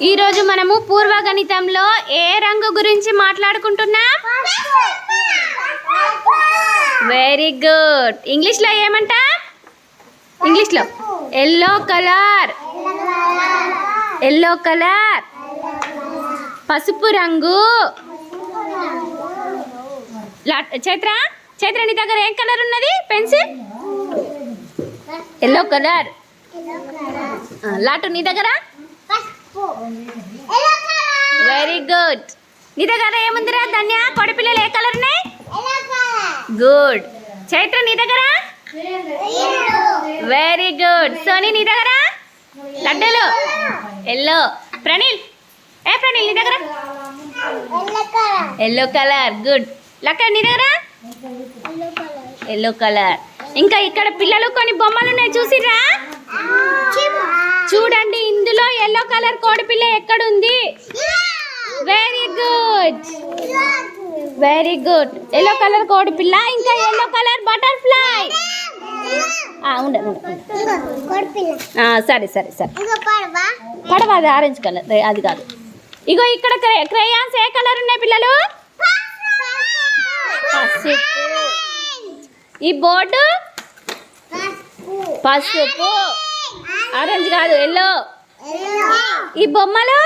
ఈరోజు మనము పూర్వగణితంలో ఏ రంగు గురించి మాట్లాడుకుంటున్నాం? Very good. ఇంగ్లీష్లో ఏమంటా? ఇంగ్లీష్లో ఎల్లో కలర్. Yellow colour. పసుపు రంగు. చైత్ర చైత్ర నీ దగ్గర ఏం కలర్ ఉన్నది? పెన్సిల్. Yellow colour. లాటు నీ దగ్గర? Very good. నీ దగ్గర ఏముందిరా ధన్య? కోడి పిల్లలు ఏ కలర్ ఉన్నాయి? గుడ్. చైత్ర నీ దగ్గర? Very good. సోని నీ దగ్గర? లడ్డూలు ఎల్లో. ప్రణీల్ ప్రణీల్ నీ దగ్గర? Yellow colour. గుడ్. లక్క నీ దగ్గర? Yellow colour. ఇంకా ఇక్కడ పిల్లలు కొన్ని బొమ్మలు ఉన్నాయి, చూసిరా? చూడండి, ఇందులో ఎల్లో కలర్ కోడి పిల్ల ఎక్కడుంది? Very good. Very good. Yellow colour కోడి పిల్ల, ఇంకా ఎల్లో కలర్ బటర్ఫ్లై. సరే సరే సరే. పడవ అది ఆరెంజ్ కలర్, అది కాదు. ఇగో ఇక్కడ క్రేయాన్స్ ఏ కలర్ ఉన్నాయి పిల్లలు? పసుపు. ఈ బోర్డు పసుపు, ఆరెంజ్ కాదు, ఎల్లో. ఈ బొమ్మలు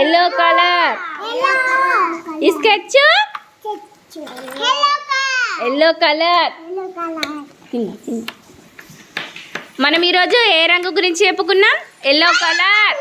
ఎల్లో కలర్. ఈ స్కెచ్ ఎల్లో కలర్. మనం ఈరోజు ఏ రంగు గురించి చెప్పుకున్నాం? Yellow colour.